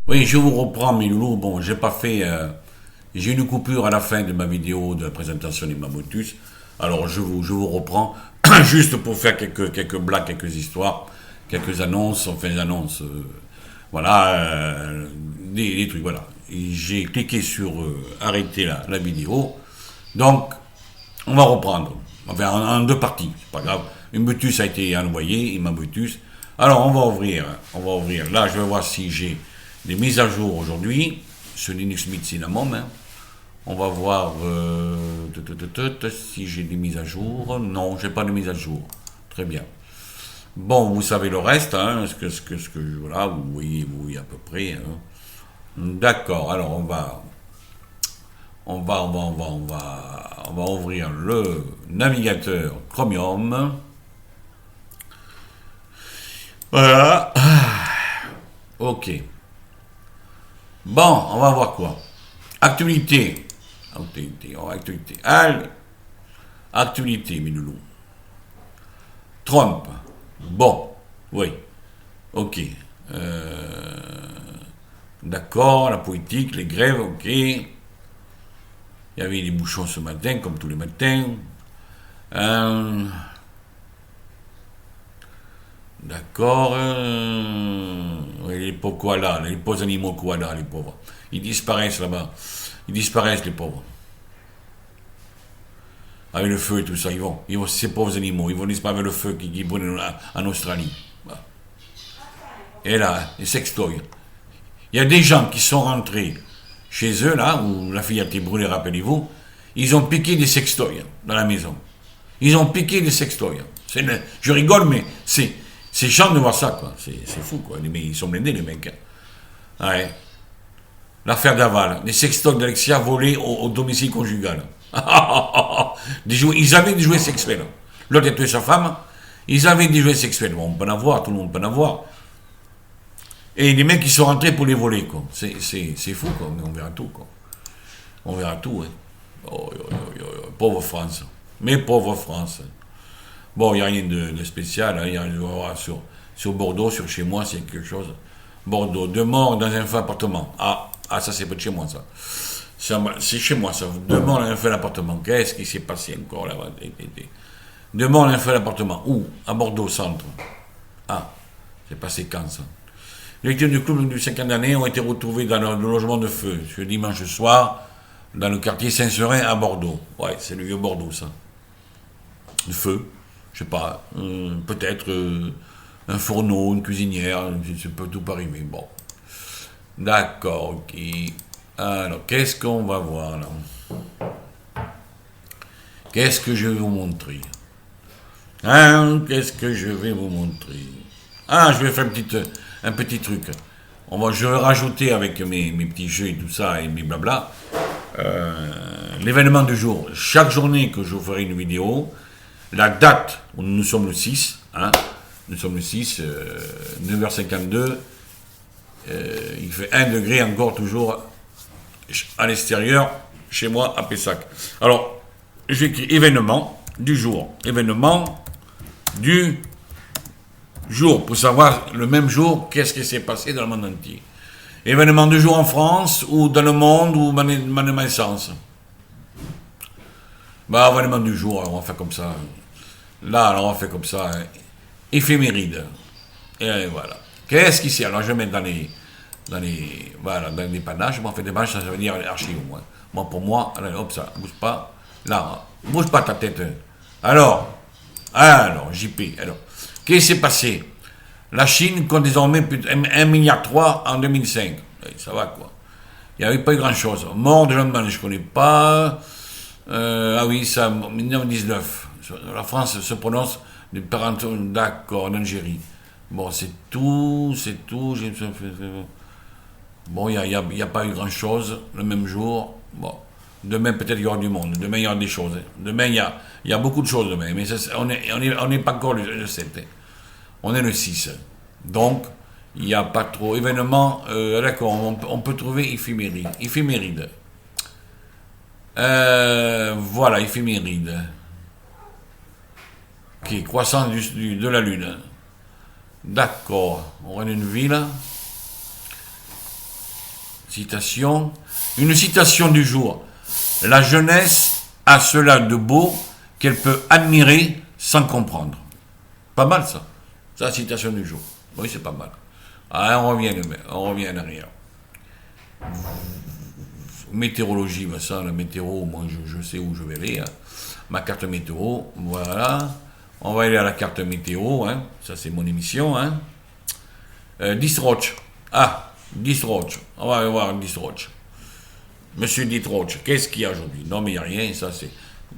Oui, je vous reprends, mes loulous. Bon, j'ai pas fait. J'ai une coupure à la fin de ma vidéo de la présentation des Mamotus. Alors, je vous reprends, juste pour faire quelques blagues, quelques histoires, quelques annonces, enfin, des annonces. Voilà, des trucs, voilà. Et j'ai cliqué sur arrêter la vidéo. Donc, on va reprendre. Enfin, en deux parties, c'est pas grave. Une Mutus a été envoyée, une Mamotus. Alors, on va ouvrir. On va ouvrir. Là, je vais voir si j'ai des mises à jour aujourd'hui sur Linux Mint Cinnamon. Hein. On va voir si j'ai des mises à jour. Non, j'ai pas de mise à jour. Très bien. Bon, vous savez le reste, hein, voilà, vous voyez à peu près. Hein. D'accord. Alors on va ouvrir le navigateur Chromium. Voilà. Ok. Bon, on va voir quoi. Actualité. Actualité. Allez. Actualité, mes loulous. Trump. Bon. Oui. Ok. D'accord, la politique, les grèves, ok. Il y avait des bouchons ce matin, comme tous les matins. D'accord. Les pauvres koalas, les pauvres animaux koalas, les pauvres. Ils disparaissent là-bas. Ils disparaissent, les pauvres. Avec le feu et tout ça, ces pauvres animaux, ils vont disparaître avec le feu qui brûle en Australie. Voilà. Et là, les sextoys. Il y a des gens qui sont rentrés chez eux, là, où la fille a été brûlée, rappelez-vous, ils ont piqué des sextoys dans la maison. Ils ont piqué des sextoys. Je rigole, mais c'est chiant de voir ça, quoi. C'est fou, quoi. Ils sont blindés, les mecs. Ouais. L'affaire d'Aval. Les sextoys d'Alexia volés au domicile conjugal. Ils avaient des jouets sexuels. L'autre a tué sa femme. Ils avaient des jouets sexuels. Bon, on peut en avoir, tout le monde peut en avoir. Et les mecs qui sont rentrés pour les voler, quoi. C'est fou, quoi. Mais on verra tout, quoi. On verra tout, hein. Oh, pauvre France. Mais pauvre France. Bon, il n'y a rien de spécial. Hein. Sur Bordeaux, sur chez moi, c'est quelque chose. Bordeaux, 2 morts dans un feu appartement. Ah, ça, c'est pas de chez moi, ça. C'est chez moi, ça. 2 morts dans un feu appartement. Qu'est-ce qui s'est passé encore là-bas? 2 morts dans un feu appartement. Où? À Bordeaux, centre. Ah, c'est passé quand, ça? Les victimes du club du 50 années ont été retrouvées dans le logement de feu ce dimanche soir dans le quartier Saint-Serin à Bordeaux. Ouais, c'est le vieux Bordeaux, ça. Le feu, je sais pas, peut-être un fourneau, une cuisinière, ça peut tout arriver. Bon. D'accord, ok. Alors, qu'est-ce qu'on va voir là? Qu'est-ce que je vais vous montrer? Qu'est-ce que je vais vous montrer? Je vais faire un petit truc. Je vais rajouter avec mes petits jeux et tout ça et mes blabla l'événement du jour. Chaque journée que je vous ferai une vidéo, la date où nous sommes le 6, hein, nous sommes le 6, 9h52, il fait 1 degré encore toujours à l'extérieur, chez moi à Pessac. Alors, j'écris événement du jour. Événement du jour, pour savoir le même jour qu'est-ce qui s'est passé dans le monde entier. Événement du jour en France, ou dans le monde, ou ma naissance. Événement du jour, alors on va faire comme ça. Là, alors on va faire comme ça. Éphéméride. Et voilà. Qu'est-ce qui c'est? Alors je vais mettre dans les panaches. Moi, on fait des panaches, ça veut dire archives. Moi, pour moi, alors, hop, ça, bouge pas. Là, bouge pas ta tête. Alors, JP, alors. Qu'est-ce qui s'est passé? La Chine compte désormais 1,3 milliard en 2005. Ça va, quoi. Il n'y avait pas eu grand-chose. Mort de gens, je ne connais pas. Ça, 1919. La France se prononce du parental, d'accord, en Algérie. Bon, c'est tout. Bon, il n'y a pas eu grand-chose le même jour. Bon, demain, peut-être il y aura du monde. Demain, il y aura des choses. Demain, il y a beaucoup de choses demain. Mais on n'est pas encore le 7. On est le 6. Donc, il n'y a pas trop. Événement, d'accord, on peut trouver éphéméride. Voilà, éphéméride. Ok, croissance de la Lune. D'accord, on a une ville. Citation. Une citation du jour. La jeunesse a cela de beau qu'elle peut admirer sans comprendre. Pas mal ça. C'est la citation du jour. Oui, c'est pas mal. Ah, on revient en arrière. Météorologie, ben ça, la météo, moi je sais où je vais aller. Hein. Ma carte météo, voilà. On va aller à la carte météo, hein. Ça c'est mon émission. Hein. Disroch. Ah, Disroch. On va aller voir Disroch. Monsieur Disroch, qu'est-ce qu'il y a aujourd'hui? Non, mais il n'y a rien, ça c'est.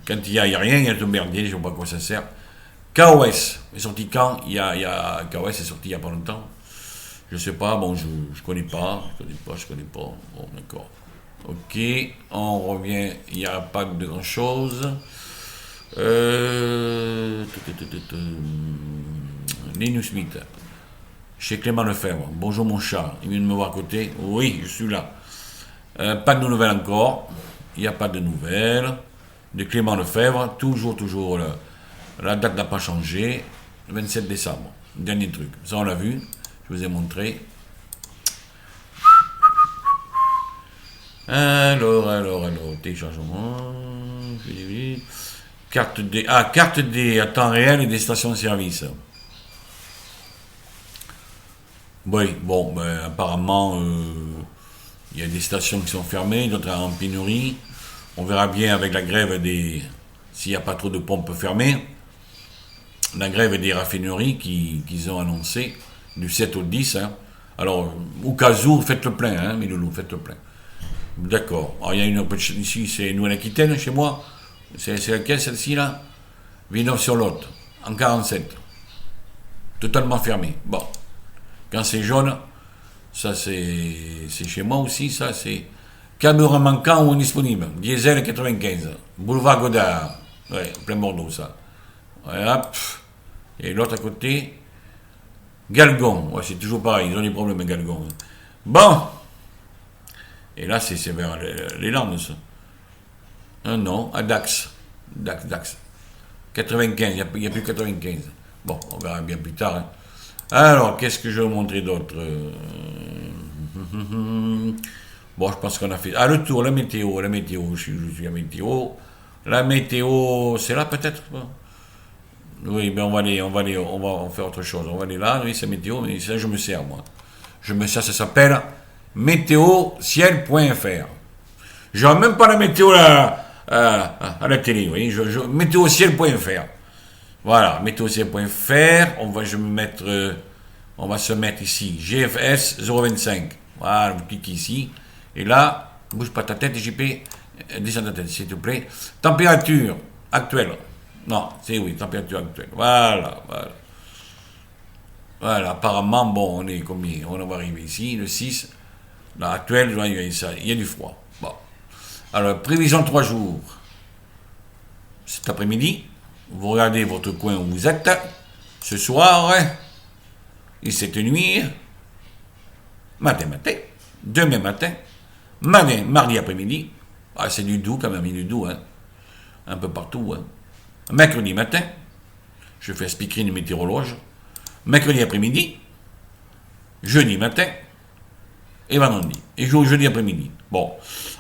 Quand il n'y a rien, il y a le merdier, je ne sais pas à quoi ça sert. KOS est sorti quand? KOS est sorti il n'y a pas longtemps. Je sais pas, bon, je connais pas. Je connais pas. Bon, d'accord. Ok, on revient, il n'y a pas de grand chose. Linus Smith, chez Clément Lefebvre. Bonjour mon chat, il vient de me voir à côté. Oui, je suis là. Pas de nouvelles encore. Il n'y a pas de nouvelles. De Clément Lefebvre, toujours. La date n'a pas changé. 27 décembre. Dernier truc. Ça, on l'a vu. Je vous ai montré. Alors, téléchargement. Carte des à temps réel et des stations-service. Oui, bon, ben, apparemment, il y a des stations qui sont fermées, d'autres en pénurie. On verra bien avec la grève s'il n'y a pas trop de pompes fermées. La grève des raffineries qu'ils ont annoncé du 7 au 10. Hein. Alors, au cas où, faites le plein, hein, mes loulous, faites le plein. D'accord. Alors, il y a une ici, c'est Nouvelle-Aquitaine, chez moi. C'est laquelle, celle-ci, là? Villeneuve-sur-Lot, en 47. Totalement fermé. Bon. Quand c'est jaune, ça, c'est chez moi aussi, ça, c'est carburant manquant ou indisponible. Diesel 95. Boulevard Godard. Ouais, plein Bordeaux, ça. Voilà. Et l'autre à côté, Galgon. Ouais, c'est toujours pareil, ils ont des problèmes, Galgon. Bon. Et là, c'est vers les Landes, ça. Non, à Dax. Dax. 95, il n'y a plus 95. Bon, on verra bien plus tard. Hein. Alors, qu'est-ce que je vais vous montrer d'autre? Bon, je pense qu'on a fait... Ah, le tour, la météo, je suis à météo. La météo, c'est là peut-être? Oui, mais on va faire autre chose. On va aller là, oui, c'est météo, mais ça, je me sers, moi. Ça s'appelle météociel.fr. Je n'ai même pas la météo à la télé, oui. Météociel.fr. Voilà, météociel.fr. On va se mettre ici, GFS 025. Voilà, vous cliquez ici. Et là, bouge pas ta tête, JP. Descends ta tête, s'il te plaît. Température actuelle. Non, c'est oui, température actuelle. Voilà. Voilà, apparemment, bon, on est combien? On va arriver ici, le 6. Là, actuel, il y a du froid. Bon. Alors, prévision 3 jours. Cet après-midi, vous regardez votre coin où vous êtes. Ce soir, et cette nuit, matin, demain matin, mardi après-midi. Ah, c'est du doux quand même, il y a du doux, hein. Un peu partout, hein. Mercredi matin, je fais un speakerine météorologe. Mercredi après-midi, jeudi matin et vendredi. Et jeudi après-midi. Bon.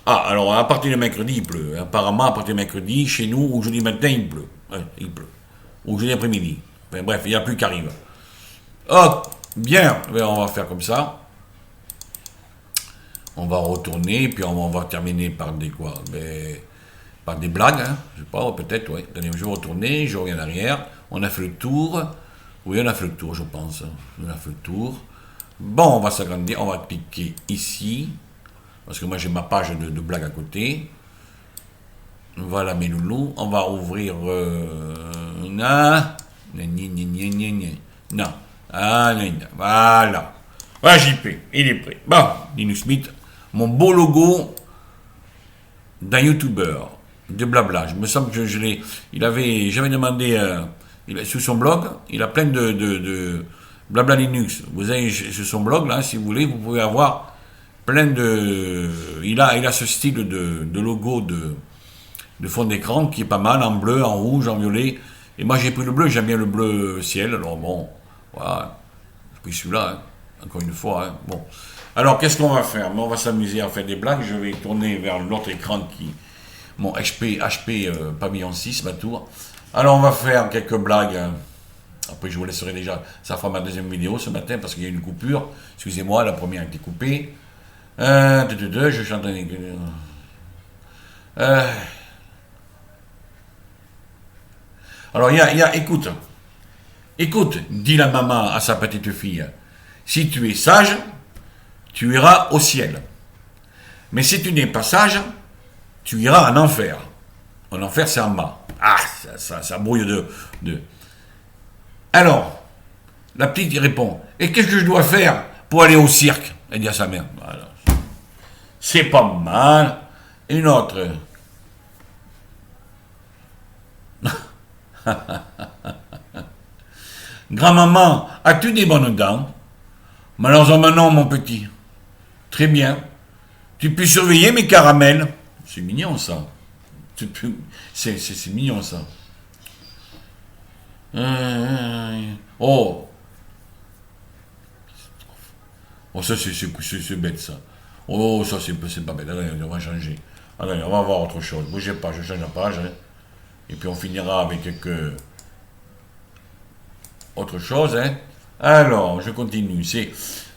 Ah, alors à partir de mercredi, il pleut. Apparemment, à partir de mercredi, chez nous, ou jeudi matin, il pleut. Ouais, il pleut. Ou jeudi après-midi. Enfin, bref, il n'y a plus qui arrive. Oh, bien. On va faire comme ça. On va retourner, puis on va terminer par des quoi? Par des blagues, hein. Je sais pas, peut-être, oui. Je vais retourner, je reviens en arrière. On a fait le tour. Oui, on a fait le tour, je pense. On a fait le tour. Bon, on va s'agrandir, on va cliquer ici. Parce que moi, j'ai ma page de blagues à côté. Voilà, mes loulous. On va ouvrir... Non. Ah, voilà. Voilà, JP, il est prêt. Bon, Linus Smith, mon beau logo d'un YouTuber de blabla. Je me semble que j'avais demandé... sous son blog, il a plein de blabla Linux. Vous avez sur son blog, là, si vous voulez, vous pouvez avoir plein de... Il a ce style de logo de fond d'écran qui est pas mal, en bleu, en rouge, en violet. Et moi, j'ai pris le bleu, j'aime bien le bleu ciel. Alors bon, voilà, j'ai pris celui-là, hein, encore une fois. Hein, bon. Alors, qu'est-ce qu'on va faire? On va s'amuser à faire des blagues. Je vais tourner vers l'autre écran mon HP Pavillon 6, ma tour. Alors, on va faire quelques blagues. Après, je vous laisserai déjà. Ça fera ma deuxième vidéo ce matin parce qu'il y a une coupure. Excusez-moi, la première a été coupée. Je chante un... Alors, écoute, dit la maman à sa petite fille, si tu es sage, tu iras au ciel. Mais si tu n'es pas sage, tu iras en enfer. En enfer, c'est en bas. Ah, ça brouille de... Alors, la petite répond, et qu'est-ce que je dois faire pour aller au cirque? Elle dit à sa mère, voilà. C'est pas mal. Une autre. Grand-maman, as-tu des bonnes dents? Malheureusement non, mon petit. Très bien. Tu peux surveiller mes caramels. C'est mignon, ça. C'est mignon, ça. Oh. Oh, ça, c'est bête, ça. Oh, ça, c'est pas bête. Allez, on va changer. Allez, on va voir autre chose. Bougez pas, je change la page. Hein. Et puis, on finira avec quelques... autre chose, hein. Alors, je continue.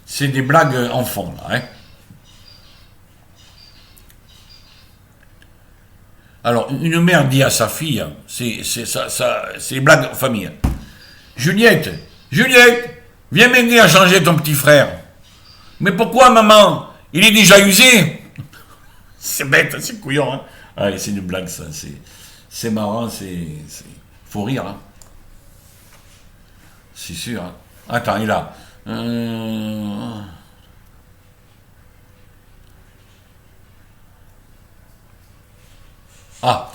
C'est des blagues enfants, là, hein. Alors, une mère dit à sa fille, c'est blague en famille. Juliette, viens m'aider à changer ton petit frère. Mais pourquoi, maman? Il est déjà usé. C'est bête, c'est couillon, hein. Allez, c'est une blague, ça. C'est marrant, faut rire, hein. C'est sûr, hein. Attends, il a... Ah,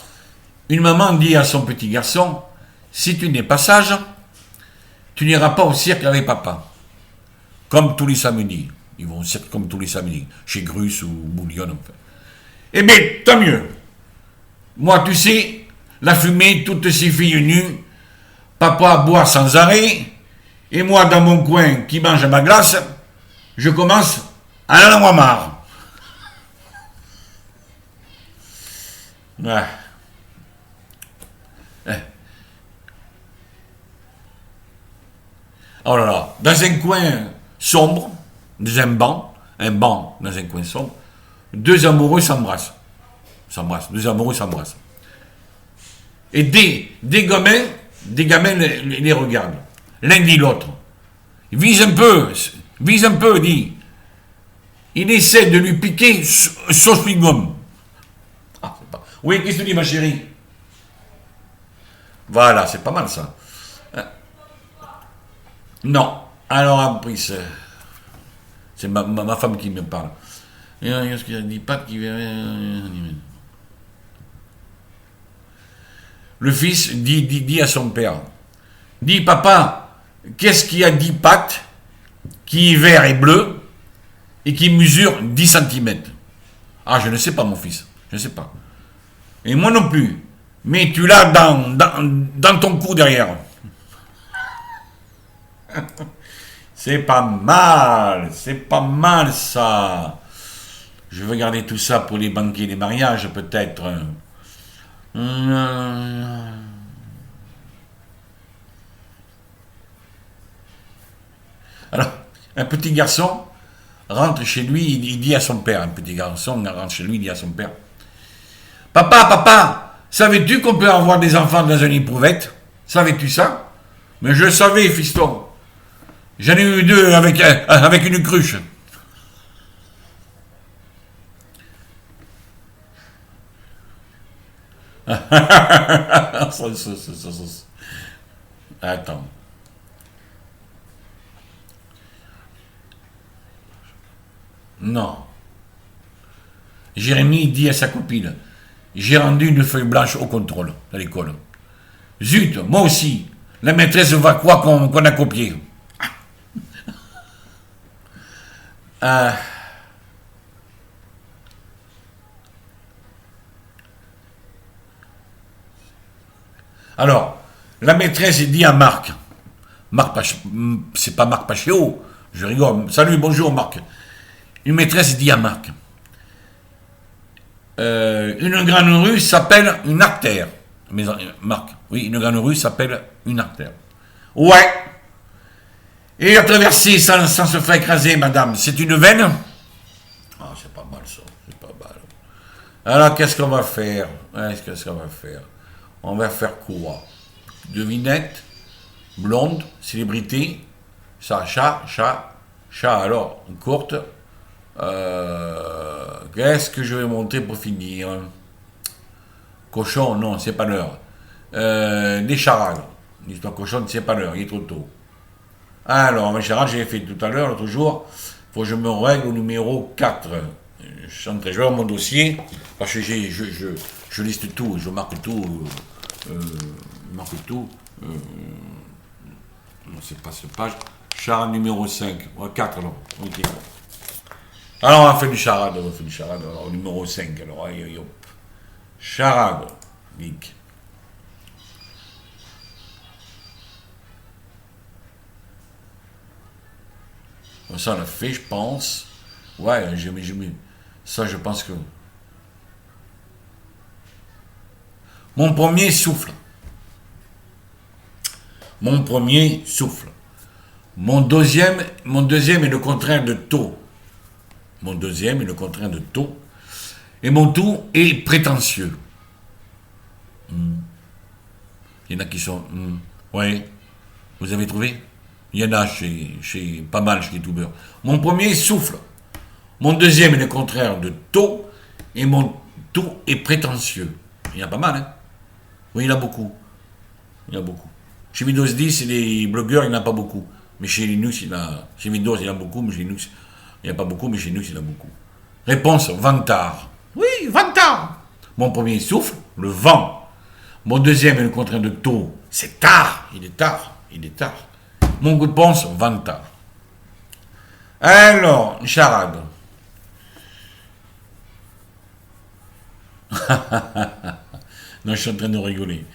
une maman dit à son petit garçon, si tu n'es pas sage, tu n'iras pas au cirque avec papa. Comme tous les samedis. Ils vont au cirque comme tous les samedis. Chez Grus ou Bouillon, enfin. Eh bien, tant mieux. Moi, tu sais, la fumée, toutes ces filles nues, papa boit sans arrêt, et moi, dans mon coin, qui mange ma glace, je commence à en avoir marre. Ouais. Oh là là, dans un coin sombre, dans un banc dans un coin sombre, deux amoureux s'embrassent. Deux amoureux s'embrassent. Et des gamins les regardent. L'un dit l'autre. Vise un peu, dit. Il essaie de lui piquer son chewing-gum. Ah, c'est pas... Oui, qu'est-ce que tu dis, ma chérie? Voilà, c'est pas mal, ça. Non. Alors, après, c'est ma femme qui me parle. Qu'est-ce qu'il dit? Pas qui... Le fils dit à son père, dit, papa, qu'est-ce qui a 10 pattes, qui est vert et bleu, et qui mesure 10 cm? Ah, je ne sais pas, mon fils, je ne sais pas. Et moi non plus, mais tu l'as dans ton cou derrière. C'est pas mal ça. Je vais garder tout ça pour les banquets des mariages, peut-être. Alors, un petit garçon rentre chez lui, il dit à son père, il dit à son père, Papa, savais-tu qu'on peut avoir des enfants dans une éprouvette? Savais-tu ça? Mais je le savais, fiston. J'en ai eu 2 avec une cruche. Attends. Non. Jérémie dit à sa copine, j'ai rendu une feuille blanche au contrôle à l'école. Zut, moi aussi. La maîtresse va croire qu'on a copié. Alors, la maîtresse dit à Marc, c'est pas Marc Pachéo, je rigole, salut, bonjour Marc. Une maîtresse dit à Marc, une grande rue s'appelle une artère. Mais Marc, oui, une grande rue s'appelle une artère. Ouais. Et la traverser sans se faire écraser, madame, c'est une veine? Ah, c'est pas mal ça, c'est pas mal. Alors, qu'est-ce qu'on va faire? Qu'est-ce qu'on va faire? On va faire quoi? Devinette, blonde, célébrité, ça, chat, alors, courte. Qu'est-ce que je vais montrer pour finir? Cochon, non, c'est pas l'heure. Des charades. L'histoire cochonne, c'est pas l'heure, il est trop tôt. Alors, mes charades, j'ai fait tout à l'heure, l'autre jour, faut que je me règle au numéro 4. Je vais voir mon dossier, parce que je liste tout, je marque tout. Non, c'est pas cette page. Charade numéro 5. 4 alors. Okay. Alors, on va faire du charade. Alors, numéro 5. Alors, hop. Charade. Geek. Ça, on l'a fait, je pense. Ouais, j'ai mis. Ça, je pense que. Mon premier souffle. Mon premier souffle. Mon deuxième est le contraire de tôt. Mon deuxième est le contraire de tôt. Et mon tout est prétentieux. Il y en a qui sont... Oui. Vous avez trouvé? Il y en a chez pas mal chez les youtubeurs. Mon premier souffle. Mon deuxième est le contraire de tôt. Et mon tout est prétentieux. Il y en a pas mal, hein? Oui, il y en a beaucoup. Chez Windows 10, les blogueurs, il n'y en a pas beaucoup. Mais chez Linux, chez Windows, il y en a beaucoup, mais chez Linux, il n'y en a pas beaucoup, mais chez Linux, il y en a beaucoup. Réponse, vantard. Oui, vantard. Mon premier souffle, le vent. Mon deuxième est le contraire de tôt. C'est tard. Il est tard. Mon réponse, vantard. Alors, charade. Non, je suis en train de rigoler.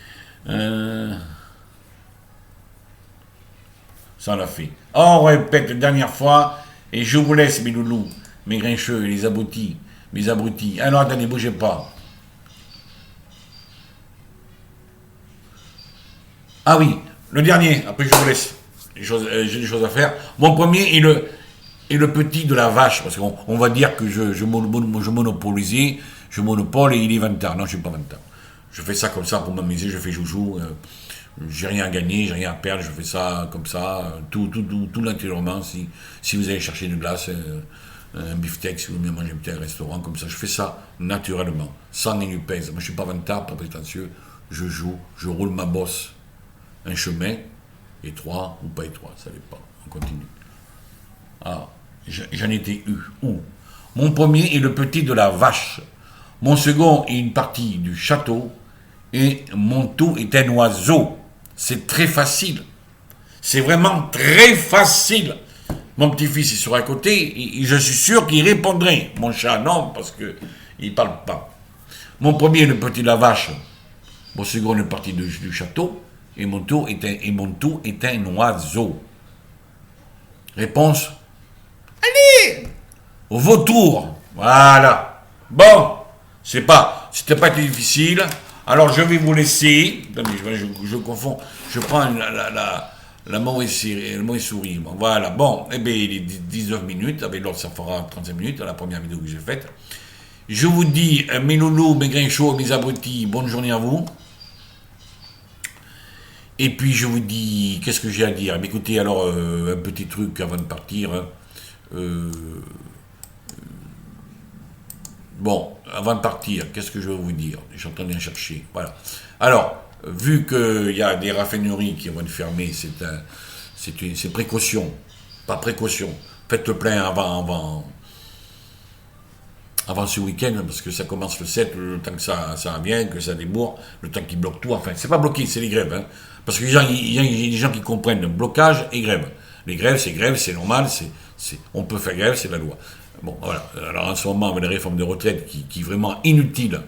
Ça, on l'a fait. On répète une dernière fois, et je vous laisse, mes loulous, mes grincheux, les abrutis, mes abrutis. Alors, attendez, bougez pas. Ah oui, le dernier, après je vous laisse. J'ai des choses à faire. Mon premier est le petit de la vache, parce qu'on va dire que je monopolisais, je monopole et il est vantard. Non, je ne suis pas vantard. Je fais ça comme ça pour m'amuser, je fais joujou. J'ai rien à gagner, j'ai rien à perdre, je fais ça comme ça, tout naturellement. Si vous allez chercher une glace, un beefsteak, si vous voulez manger un petit restaurant, comme ça, je fais ça naturellement, sans ni pèse. Moi, je suis pas vantard, pas prétentieux, je joue, je roule ma bosse. Un chemin, étroit ou pas étroit, ça dépend. On continue. Ah, j'en étais eu. Où? Mon premier est le petit de la vache. Mon second est une partie du château. Et mon tout est un oiseau. C'est très facile. C'est vraiment très facile. Mon petit-fils est sur à côté, et je suis sûr qu'il répondrait. Mon chat, non, parce qu'il ne parle pas. Mon premier est le petit de la vache. Mon second est une partie du château. Et mon tout est un oiseau. Réponse. Allez! Au vautour. Voilà. Bon. C'était pas difficile. Alors, je vais vous laisser. Attendez, je confonds. Je prends la mauvaise souris. Voilà. Bon. Eh bien, il est 19 minutes. Avec l'autre, ça fera 35 minutes. La première vidéo que j'ai faite. Je vous dis, mes loulous, mes grinchots, mes abrutis, bonne journée à vous. Et puis je vous dis, qu'est-ce que j'ai à dire? Mais écoutez, alors, un petit truc avant de partir. Bon, avant de partir, qu'est-ce que je vais vous dire? Je suis en train de chercher. Voilà. Alors, vu qu'il y a des raffineries qui vont fermer, c'est précaution. Pas précaution. Faites le plein avant ce week-end, parce que ça commence le 7, le temps que ça vient, que ça débourre, le temps qu'ils bloquent tout. Enfin, c'est pas bloqué, c'est les grèves. Hein. Parce qu'il y a des gens qui comprennent blocage et grève. Les grèves, c'est normal, on peut faire grève, c'est la loi. Bon, voilà. Alors en ce moment, avec la réforme de retraite qui est vraiment inutile,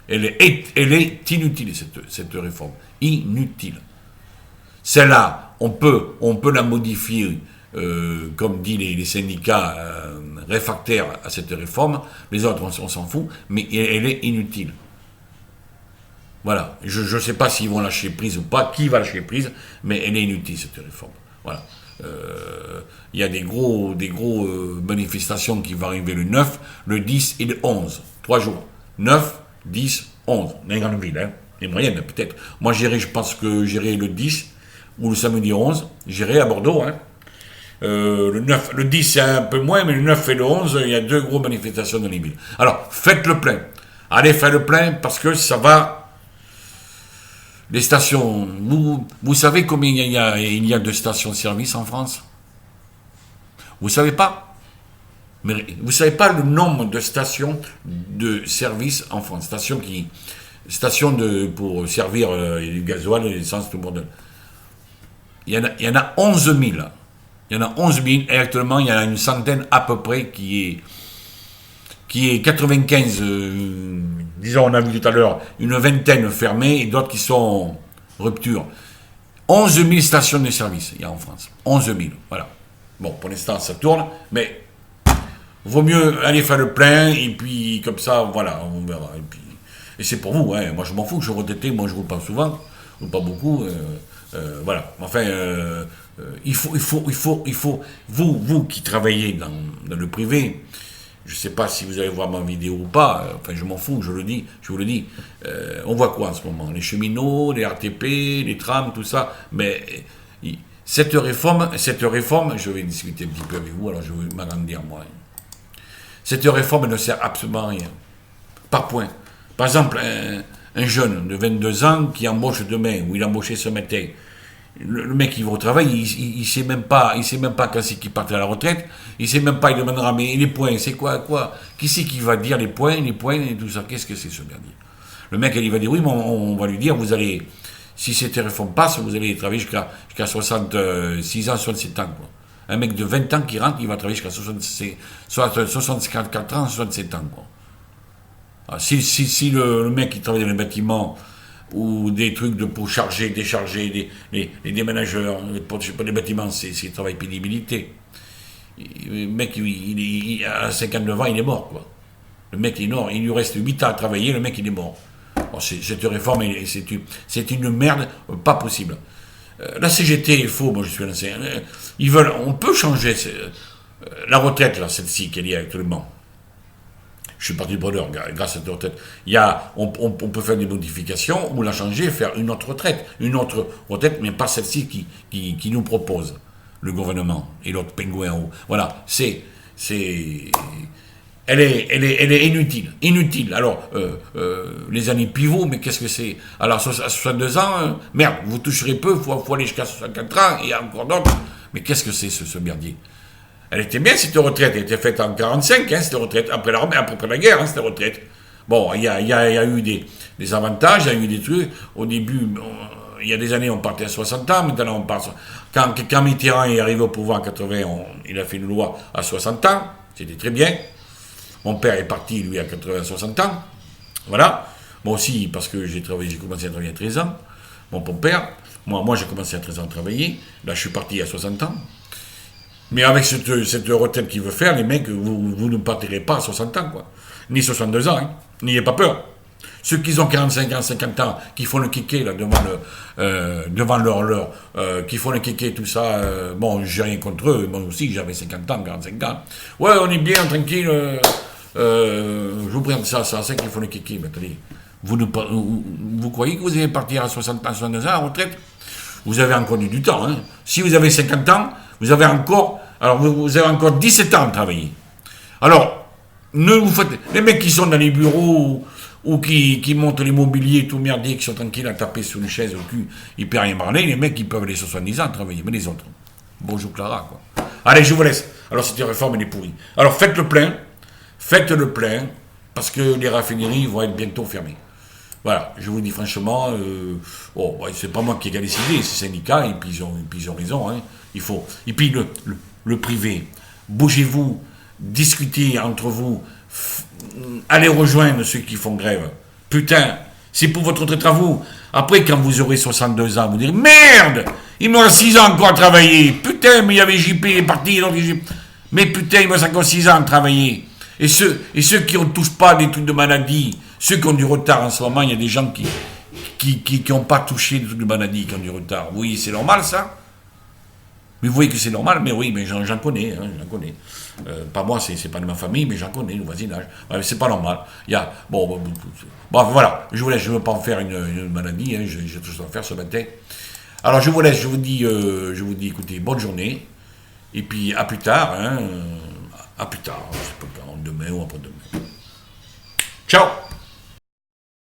elle est inutile, cette réforme. Inutile. Celle-là, on peut la modifier comme dit les syndicats réfractaires à cette réforme, les autres on s'en fout, mais elle est inutile. Voilà, je ne sais pas s'ils vont lâcher prise ou pas, qui va lâcher prise, mais elle est inutile cette réforme. Voilà. Il y a des gros manifestations qui vont arriver le 9, le 10 et le 11. 3 jours. 9, 10, 11. Dans les grandes villes, hein. Les moyennes peut-être. Moi je pense que j'irai le 10 ou le samedi 11. J'irai à Bordeaux. Hein. Le 10 c'est un peu moins, mais le 9 et le 11, il y a 2 grosses manifestations dans les villes. Alors, faites le plein. Allez, faites le plein parce que ça va. Les stations, vous savez combien il y a de stations-service en France? Vous savez pas? Mais vous savez pas le nombre de stations de service en France? Stations pour servir le gasoil, l'essence, tout le bordel. Il y en a 11 000. Il y en a 11 000 et actuellement il y en a une centaine à peu près qui est 95, disons, on a vu tout à l'heure, une vingtaine fermées et d'autres qui sont en rupture. 11 000 stations de service, il y a en France. 11 000, voilà. Bon, pour l'instant, ça tourne, mais vaut mieux aller faire le plein, et puis, comme ça, voilà, on verra. Et c'est pour vous, hein. Moi, je m'en fous, je suis retraité, moi, je ne roule pas souvent, je roule pas beaucoup, voilà. Enfin, il faut, vous qui travaillez dans le privé, je ne sais pas si vous allez voir ma vidéo ou pas, enfin je m'en fous, je vous le dis. On voit quoi en ce moment? Les cheminots, les RTP, les trams, tout ça. Mais cette réforme, je vais discuter un petit peu avec vous, alors je vais m'agrandir moi. Cette réforme ne sert absolument à rien. Par point. Par exemple, un jeune de 22 ans qui embauche demain, ou il a embauché ce matin, le mec qui va au travail, il sait même pas quand c'est qu'il part à la retraite, il sait même pas, il demandera mais les points, c'est quoi? Qui c'est qui va dire les points et tout ça? Qu'est-ce que c'est ce merdier? Le mec il va dire oui, mais on va lui dire vous allez, si cette réforme passe, vous allez travailler jusqu'à 66 ans, 67 ans quoi. Un mec de 20 ans qui rentre, il va travailler jusqu'à 64 ans, 67 ans quoi. Alors, si le mec qui travaille dans les bâtiments ou des trucs pour charger, décharger, les déménageurs, pour les bâtiments, c'est travail pénibilité. Le mec, à 59 ans, il est mort, quoi. Le mec, il est mort, il lui reste 8 ans à travailler, le mec, il est mort. Bon, cette réforme, c'est une merde, pas possible. La CGT, il faut, moi je suis lancé, on peut changer la retraite, là, celle-ci, qu'elle y a actuellement. Je suis parti de bonheur grâce à cette retraite. On peut faire des modifications ou la changer et faire une autre retraite, mais pas celle-ci qui nous propose le gouvernement et l'autre pingouin en haut. Voilà, elle est inutile. Alors, les années pivots, mais qu'est-ce que c'est? Alors, à 62 ans, merde, vous toucherez peu, il faut aller jusqu'à 64 ans, et encore d'autres. Mais qu'est-ce que c'est ce merdier? Elle était bien, cette retraite. Elle était faite en 45, hein, cette retraite. Après la guerre, hein, cette retraite. Bon, il y a eu des avantages, il y a eu des trucs. Au début, il y a des années, on partait à 60 ans. Maintenant, on part. Quand Mitterrand est arrivé au pouvoir en 80, il a fait une loi à 60 ans. C'était très bien. Mon père est parti, lui, à 60 ans. Voilà. Moi aussi, parce que j'ai commencé à travailler à 13 ans. Mon père. Moi, j'ai commencé à 13 ans à travailler. Là, je suis parti à 60 ans. Mais avec cette retraite qu'il veut faire, les mecs, vous ne partirez pas à 60 ans, quoi. Ni 62 ans, hein. N'ayez pas peur. Ceux qui ont 45 ans, 50 ans, qui font le kéké, là, devant leur qui font le kéké, tout ça, bon, j'ai rien contre eux, moi aussi, j'avais 50 ans, 45 ans. Ouais, on est bien, tranquille, je vous présente ça, c'est qui font le kéké, mais attendez. Vous croyez que vous allez partir à 60 ans, 62 ans, en retraite? Vous avez encore du temps, hein. Si vous avez 50 ans, vous avez encore 17 ans à travailler. Alors, les mecs qui sont dans les bureaux ou qui montent l'immobilier tout merdier, qui sont tranquilles à taper sur une chaise au cul, ils ne peuvent rien parler, les mecs, ils peuvent aller 70 ans à travailler, mais les autres. Bonjour Clara, quoi. Allez, je vous laisse. Alors, cette réforme, elle est pourrie. Alors, faites le plein, parce que les raffineries vont être bientôt fermées. Voilà, je vous dis franchement, c'est pas moi qui ai décidé, c'est les syndicats, et puis ils ont raison, hein. Et puis le privé, bougez-vous, discutez entre vous, allez rejoindre ceux qui font grève. Putain, c'est pour votre retraite à vous. Après, quand vous aurez 62 ans, vous direz, merde, Il me reste 6 ans encore à travailler. Putain, mais il y avait JP, il est parti. Mais putain, il me reste encore 6 ans à travailler. Et ceux qui ne touchent pas des trucs de maladie, ceux qui ont du retard en ce moment, il y a des gens qui n'ont pas touché des trucs de maladie, qui ont du retard. Oui, c'est normal ça. Mais vous voyez que c'est normal, mais oui, mais j'en connais, j'en connais. Pas moi, c'est pas de ma famille, mais j'en connais, le voisinage. Ouais, c'est pas normal. Il y a, bon, voilà, je vous laisse, je ne veux pas en faire une maladie, hein, j'ai tout ça à faire ce matin. Alors je vous laisse, je vous dis, écoutez, bonne journée, et puis à plus tard, hein, à plus tard, je sais pas quand, demain ou après-demain. Ciao!